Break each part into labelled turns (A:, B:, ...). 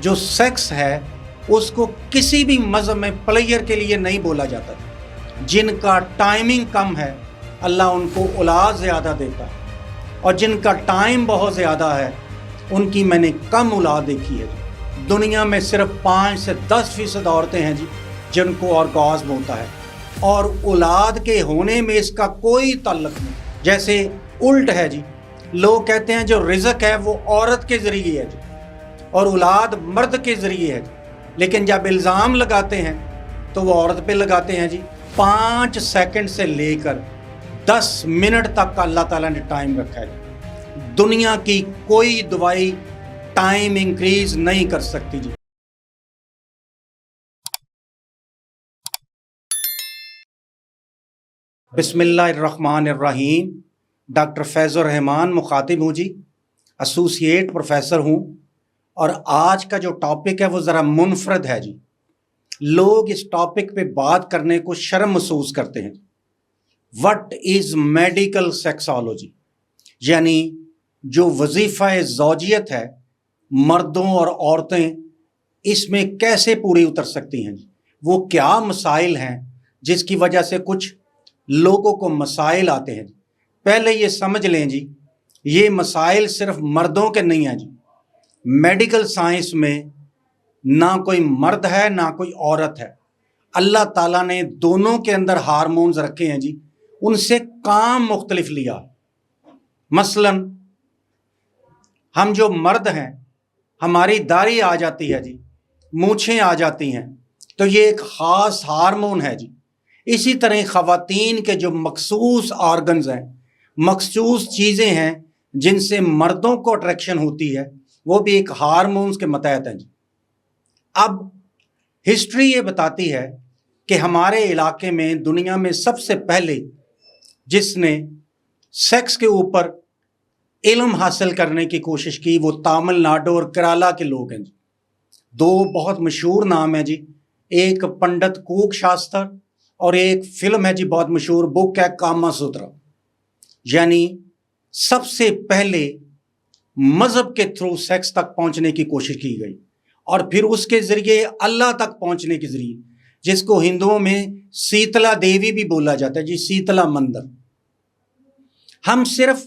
A: جو سیکس ہے اس کو کسی بھی مذہب میں پلیئر کے لیے نہیں بولا جاتا تھا۔ جن کا ٹائمنگ کم ہے اللہ ان کو اولاد زیادہ دیتا ہے، اور جن کا ٹائم بہت زیادہ ہے ان کی میں نے کم اولاد دیکھی ہے۔ دنیا میں صرف 5 سے 10% عورتیں ہیں جی جن کو آرگازم ہوتا ہے، اور اولاد کے ہونے میں اس کا کوئی تعلق نہیں۔ جیسے الٹ ہے جی، لوگ کہتے ہیں جو رزق ہے وہ عورت کے ذریعے ہے جی، اور اولاد مرد کے ذریعے ہے جی، لیکن جب الزام لگاتے ہیں تو وہ عورت پہ لگاتے ہیں جی۔ 5 سیکنڈ سے لے کر 10 منٹ تک کا اللہ تعالیٰ نے ٹائم رکھا ہے جی۔ دنیا کی کوئی دوائی ٹائم انکریز نہیں کر سکتی جی۔ بسم اللہ الرحمن الرحیم۔ ڈاکٹر فیض الرحمان مخاطب ہوں جی، ایسوسیٹ پروفیسر ہوں، اور آج کا جو ٹاپک ہے وہ ذرا منفرد ہے جی۔ لوگ اس ٹاپک پہ بات کرنے کو شرم محسوس کرتے ہیں۔ وٹ از میڈیکل سیکسالوجی، یعنی جو وظیفہ زوجیت ہے مردوں اور عورتیں اس میں کیسے پوری اتر سکتی ہیں جی، وہ کیا مسائل ہیں جس کی وجہ سے کچھ لوگوں کو مسائل آتے ہیں۔ پہلے یہ سمجھ لیں جی، یہ مسائل صرف مردوں کے نہیں ہیں جی۔ میڈیکل سائنس میں نہ کوئی مرد ہے نہ کوئی عورت ہے، اللہ تعالیٰ نے دونوں کے اندر ہارمونز رکھے ہیں جی، ان سے کام مختلف لیا۔ مثلا ہم جو مرد ہیں ہماری داڑھی آ جاتی ہے جی، مونچھیں آ جاتی ہیں، تو یہ ایک خاص ہارمون ہے جی۔ اسی طرح خواتین کے جو مخصوص آرگنز ہیں، مخصوص چیزیں ہیں جن سے مردوں کو اٹریکشن ہوتی ہے، وہ بھی ایک ہارمونز کے متحد ہیں جی۔ اب ہسٹری یہ بتاتی ہے کہ ہمارے علاقے میں دنیا میں سب سے پہلے جس نے سیکس کے اوپر علم حاصل کرنے کی کوشش کی وہ تامل ناڈو اور کیرالا کے لوگ ہیں جی۔ 2 بہت مشہور نام ہیں جی، ایک پنڈت کوک شاستر اور ایک فلم ہے جی بہت مشہور، بک ہے کاما سوترا۔ یعنی سب سے پہلے مذہب کے تھرو سیکس تک پہنچنے کی کوشش کی گئی، اور پھر اس کے ذریعے اللہ تک پہنچنے کے ذریعے، جس کو ہندوؤں میں سیتلا دیوی بھی بولا جاتا ہے جی، سیتلا مندر۔ ہم صرف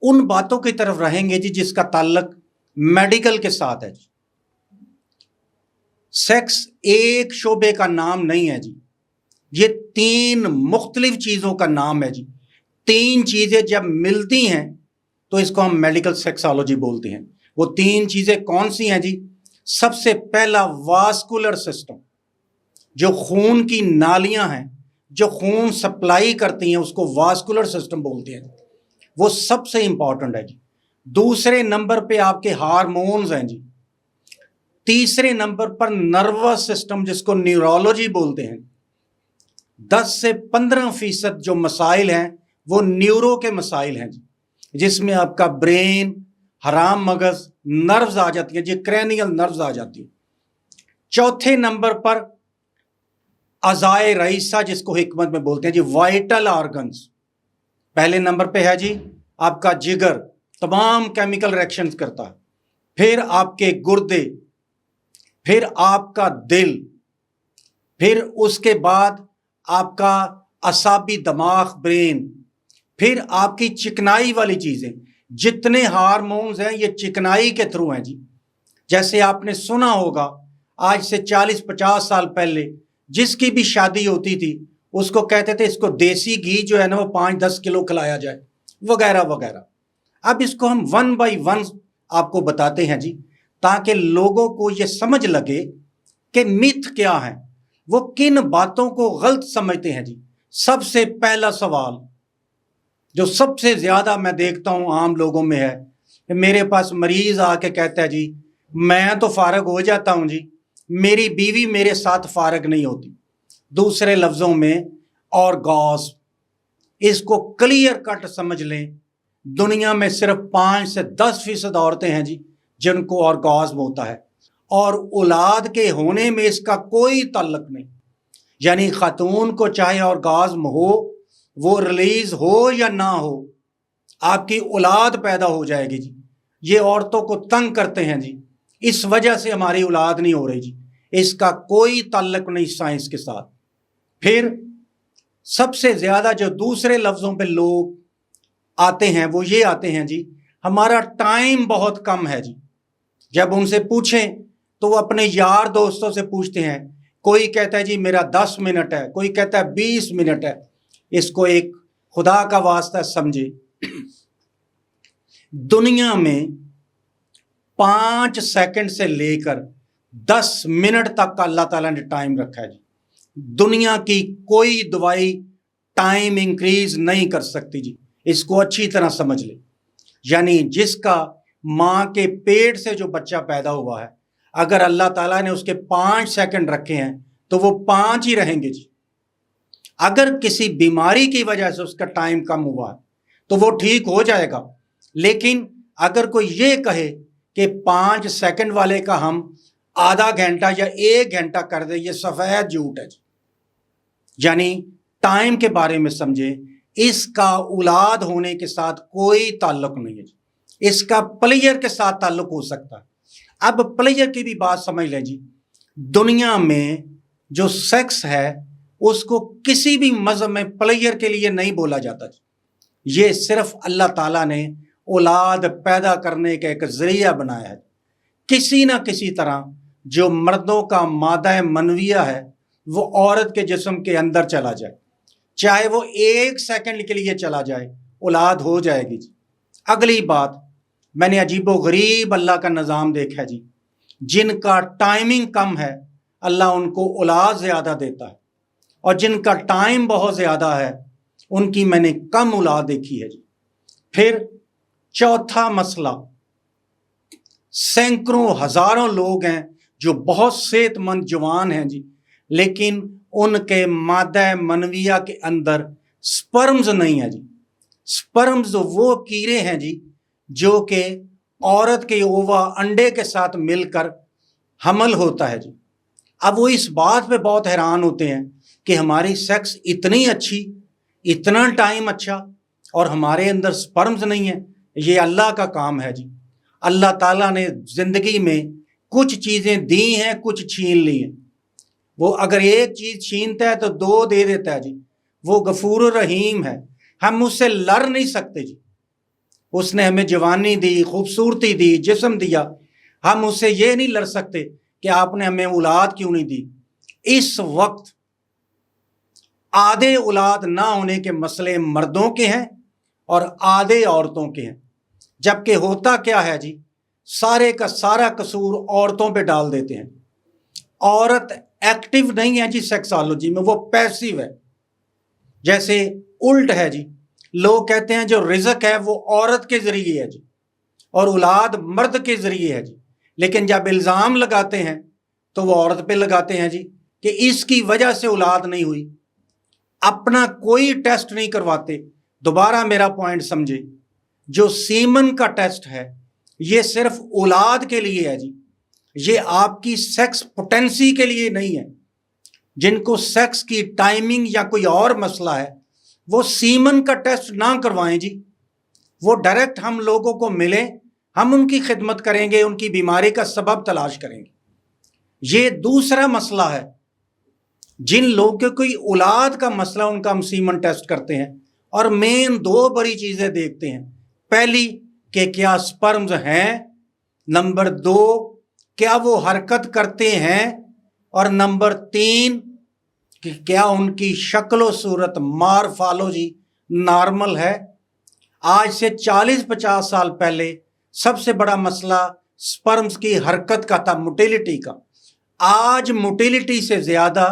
A: ان باتوں کی طرف رہیں گے جی جس کا تعلق میڈیکل کے ساتھ ہے جی۔ سیکس ایک شعبے کا نام نہیں ہے جی، یہ 3 مختلف چیزوں کا نام ہے جی۔ 3 چیزیں جب ملتی ہیں تو اس کو ہم میڈیکل سیکسالوجی بولتے ہیں۔ وہ 3 چیزیں کون سی ہیں جی؟ سب سے پہلا واسکولر سسٹم، جو خون کی نالیاں ہیں، جو خون سپلائی کرتی ہیں، اس کو واسکولر سسٹم بولتے ہیں، وہ سب سے امپورٹنٹ ہے جی۔ دوسرے نمبر پہ آپ کے ہارمونز ہیں جی۔ تیسرے نمبر پر نروس سسٹم جس کو نیورولوجی بولتے ہیں۔ 10 سے 15% جو مسائل ہیں وہ نیورو کے مسائل ہیں جی، جس میں آپ کا برین، حرام مغز، نروز آ جاتی ہیں جی، کرینیل نروز آ جاتی ہیں۔ چوتھے نمبر پر اعضائے رئیسہ جس کو حکمت میں بولتے ہیں جی، وائٹل آرگنز۔ پہلے نمبر پہ ہے جی آپ کا جگر، تمام کیمیکل ریئیکشنز کرتا ہے، پھر آپ کے گردے، پھر آپ کا دل، پھر اس کے بعد آپ کا اعصابی دماغ برین، پھر آپ کی چکنائی والی چیزیں۔ جتنے ہارمونز ہیں یہ چکنائی کے تھرو ہیں جی۔ جیسے آپ نے سنا ہوگا آج سے 40-50 سال پہلے جس کی بھی شادی ہوتی تھی اس کو کہتے تھے اس کو دیسی گھی جو ہے نا وہ 5-10 کلو کھلایا جائے، وغیرہ وغیرہ۔ اب اس کو ہم 1 by 1 آپ کو بتاتے ہیں جی، تاکہ لوگوں کو یہ سمجھ لگے کہ میتھ کیا ہے، وہ کن باتوں کو غلط سمجھتے ہیں جی۔ سب سے پہلا سوال جو سب سے زیادہ میں دیکھتا ہوں عام لوگوں میں ہے کہ میرے پاس مریض آ کے کہتا ہے جی میں تو فارغ ہو جاتا ہوں جی، میری بیوی میرے ساتھ فارغ نہیں ہوتی۔ دوسرے لفظوں میں آرگازم، اس کو کلیئر کٹ سمجھ لیں، دنیا میں صرف 5 سے 10% عورتیں ہیں جی جن کو آرگازم ہوتا ہے، اور اولاد کے ہونے میں اس کا کوئی تعلق نہیں۔ یعنی خاتون کو چاہے آرگازم ہو، وہ ریلیز ہو یا نہ ہو، آپ کی اولاد پیدا ہو جائے گی جی۔ یہ عورتوں کو تنگ کرتے ہیں جی، اس وجہ سے ہماری اولاد نہیں ہو رہی جی، اس کا کوئی تعلق نہیں سائنس کے ساتھ۔ پھر سب سے زیادہ جو دوسرے لفظوں پہ لوگ آتے ہیں وہ یہ آتے ہیں جی، ہمارا ٹائم بہت کم ہے جی۔ جب ان سے پوچھیں تو وہ اپنے یار دوستوں سے پوچھتے ہیں، کوئی کہتا ہے جی میرا 10 منٹ ہے، کوئی کہتا ہے 20 منٹ ہے۔ اس کو ایک خدا کا واسطہ سمجھے، دنیا میں 5 سیکنڈ سے لے کر 10 منٹ تک کا اللہ تعالیٰ نے ٹائم رکھا ہے جی۔ دنیا کی کوئی دوائی ٹائم انکریز نہیں کر سکتی جی، اس کو اچھی طرح سمجھ لے۔ یعنی جس کا ماں کے پیٹ سے جو بچہ پیدا ہوا ہے، اگر اللہ تعالیٰ نے اس کے 5 سیکنڈ رکھے ہیں تو وہ 5 ہی رہیں گے جی۔ اگر کسی بیماری کی وجہ سے اس کا ٹائم کم ہوا ہے تو وہ ٹھیک ہو جائے گا، لیکن اگر کوئی یہ کہے کہ 5 سیکنڈ والے کا ہم آدھا گھنٹہ یا 1 گھنٹہ کر دیں، یہ سفید جھوٹ ہے جی۔ یعنی ٹائم کے بارے میں سمجھیں، اس کا اولاد ہونے کے ساتھ کوئی تعلق نہیں ہے جی، اس کا پلیئر کے ساتھ تعلق ہو سکتا ہے۔ اب پلیئر کی بھی بات سمجھ لیں جی، دنیا میں جو سیکس ہے اس کو کسی بھی مذہب میں پلیئر کے لیے نہیں بولا جاتا جی، یہ صرف اللہ تعالیٰ نے اولاد پیدا کرنے کا ایک ذریعہ بنایا ہے۔ کسی نہ کسی طرح جو مردوں کا مادہ منویہ ہے وہ عورت کے جسم کے اندر چلا جائے، چاہے وہ 1 سیکنڈ کے لیے چلا جائے، اولاد ہو جائے گی جی۔ اگلی بات، میں نے عجیب و غریب اللہ کا نظام دیکھا جی، جن کا ٹائمنگ کم ہے اللہ ان کو اولاد زیادہ دیتا ہے، اور جن کا ٹائم بہت زیادہ ہے ان کی میں نے کم اولاد دیکھی ہے جی۔ پھر چوتھا مسئلہ، سینکڑوں ہزاروں لوگ ہیں جو بہت صحت مند جوان ہیں جی، لیکن ان کے مادہ منویہ کے اندر سپرمز نہیں ہے جی۔ سپرمز وہ کیڑے ہیں جی جو کہ عورت کے اووا انڈے کے ساتھ مل کر حمل ہوتا ہے جی۔ اب وہ اس بات پہ بہت حیران ہوتے ہیں کہ ہماری سیکس اتنی اچھی، اتنا ٹائم اچھا، اور ہمارے اندر سپرمز نہیں ہیں۔ یہ اللہ کا کام ہے جی۔ اللہ تعالیٰ نے زندگی میں کچھ چیزیں دی ہیں، کچھ چھین لی ہیں۔ وہ اگر ایک چیز چھینتا ہے تو 2 دے دیتا ہے جی۔ وہ غفور الرحیم ہے، ہم اس سے لڑ نہیں سکتے جی۔ اس نے ہمیں جوانی دی، خوبصورتی دی، جسم دیا، ہم اس سے یہ نہیں لڑ سکتے کہ آپ نے ہمیں اولاد کیوں نہیں دی۔ اس وقت آدھے اولاد نہ ہونے کے مسئلے مردوں کے ہیں اور آدھے عورتوں کے ہیں، جبکہ ہوتا کیا ہے جی، سارے کا سارا قصور عورتوں پہ ڈال دیتے ہیں۔ عورت ایکٹیو نہیں ہے جی سیکسالوجی میں، وہ پیسیو ہے۔ جیسے الٹ ہے جی، لوگ کہتے ہیں جو رزق ہے وہ عورت کے ذریعے ہے جی، اور اولاد مرد کے ذریعے ہے جی، لیکن جب الزام لگاتے ہیں تو وہ عورت پہ لگاتے ہیں جی کہ اس کی وجہ سے اولاد نہیں ہوئی، اپنا کوئی ٹیسٹ نہیں کرواتے۔ دوبارہ میرا پوائنٹ سمجھے، جو سیمن کا ٹیسٹ ہے یہ صرف اولاد کے لیے ہے جی، یہ آپ کی سیکس پوٹینسی کے لیے نہیں ہے۔ جن کو سیکس کی ٹائمنگ یا کوئی اور مسئلہ ہے وہ سیمن کا ٹیسٹ نہ کروائیں جی، وہ ڈائریکٹ ہم لوگوں کو ملیں، ہم ان کی خدمت کریں گے، ان کی بیماری کا سبب تلاش کریں گے۔ یہ دوسرا مسئلہ ہے۔ جن لوگوں کے کوئی اولاد کا مسئلہ ان کا ہم سیمن ٹیسٹ کرتے ہیں، اور مین 2 بڑی چیزیں دیکھتے ہیں۔ پہلی کہ کیا سپرمز ہیں، نمبر 2 کیا وہ حرکت کرتے ہیں، اور نمبر 3 کہ کیا ان کی شکل و صورت مارفالوجی نارمل ہے۔ آج سے 40-50 سال پہلے سب سے بڑا مسئلہ سپرمز کی حرکت کا تھا، موٹیلٹی کا۔ آج موٹیلٹی سے زیادہ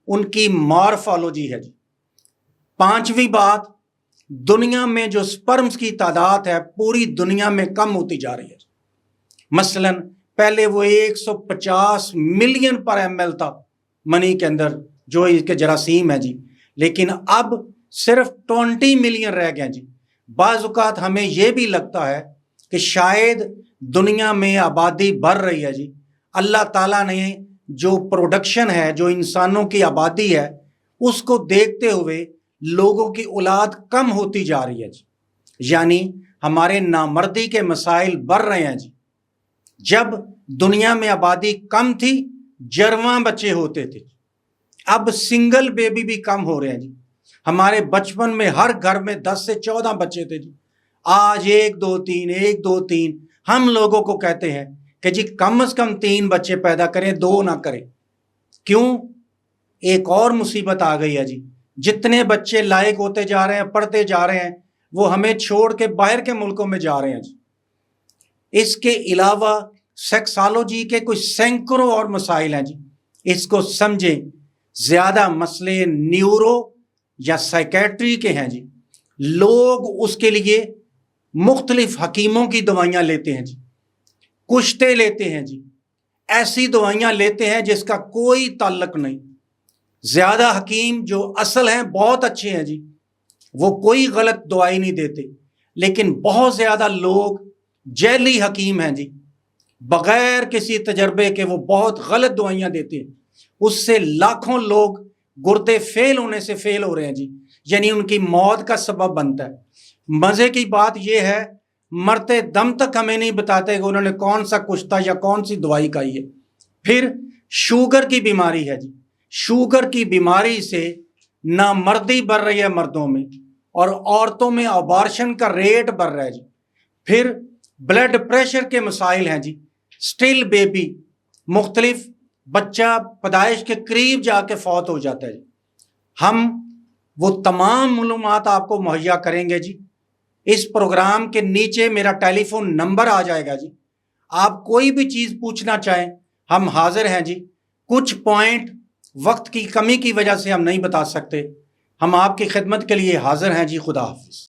A: ان کی مارفالوجی ہے جی۔ 5ویں بات، دنیا میں جو سپرمز کی تعداد ہے پوری دنیا میں کم ہوتی جا رہی ہے۔ مثلا پہلے وہ 150 ملین پر ml تھا منی کے اندر جو اس کے جراثیم ہے جی، لیکن اب صرف 20 ملین رہ گئے جی۔ بعض اوقات ہمیں یہ بھی لگتا ہے کہ شاید دنیا میں آبادی بڑھ رہی ہے جی، اللہ تعالیٰ نے جو پروڈکشن ہے، جو انسانوں کی آبادی ہے، اس کو دیکھتے ہوئے لوگوں کی اولاد کم ہوتی جا رہی ہے جی، یعنی ہمارے نامردی کے مسائل بڑھ رہے ہیں جی۔ جب دنیا میں آبادی کم تھی جرواں بچے ہوتے تھے، اب سنگل بیبی بھی کم ہو رہے ہیں جی۔ ہمارے بچپن میں ہر گھر میں 10 سے 14 بچے تھے جی، آج 1 2 3 1 2 3۔ ہم لوگوں کو کہتے ہیں کہ جی کم از کم 3 بچے پیدا کریں، 2 نہ کریں۔ کیوں؟ ایک اور مصیبت آ گئی ہے جی، جتنے بچے لائق ہوتے جا رہے ہیں، پڑھتے جا رہے ہیں، وہ ہمیں چھوڑ کے باہر کے ملکوں میں جا رہے ہیں جی۔ اس کے علاوہ سیکسالوجی کے کچھ سینکڑوں اور مسائل ہیں جی، اس کو سمجھیں۔ زیادہ مسئلے نیورو یا سائیکیٹری کے ہیں جی، لوگ اس کے لیے مختلف حکیموں کی دوائیاں لیتے ہیں جی، کشتے لیتے ہیں جی، ایسی دوائیاں لیتے ہیں جس کا کوئی تعلق نہیں۔ زیادہ حکیم جو اصل ہیں بہت اچھے ہیں جی، وہ کوئی غلط دوائی نہیں دیتے، لیکن بہت زیادہ لوگ جعلی حکیم ہیں جی، بغیر کسی تجربے کے وہ بہت غلط دوائیاں دیتے ہیں، اس سے لاکھوں لوگ گردے فیل ہونے سے فیل ہو رہے ہیں جی، یعنی ان کی موت کا سبب بنتا ہے۔ مزے کی بات یہ ہے، مرتے دم تک ہمیں نہیں بتاتے کہ انہوں نے کون سا کشتہ یا کون سی دوائی کھائی ہے۔ پھر شوگر کی بیماری ہے جی، شوگر کی بیماری سے نامردی بڑھ رہی ہے مردوں میں، اور عورتوں میں ابارشن کا ریٹ بڑھ رہا ہے جی۔ پھر بلڈ پریشر کے مسائل ہیں جی، سٹل بیبی، مختلف بچہ پیدائش کے قریب جا کے فوت ہو جاتا ہے جی۔ ہم وہ تمام معلومات آپ کو مہیا کریں گے جی۔ اس پروگرام کے نیچے میرا ٹیلی فون نمبر آ جائے گا جی، آپ کوئی بھی چیز پوچھنا چاہیں ہم حاضر ہیں جی۔ کچھ پوائنٹ وقت کی کمی کی وجہ سے ہم نہیں بتا سکتے، ہم آپ کی خدمت کے لیے حاضر ہیں جی۔ خدا حافظ۔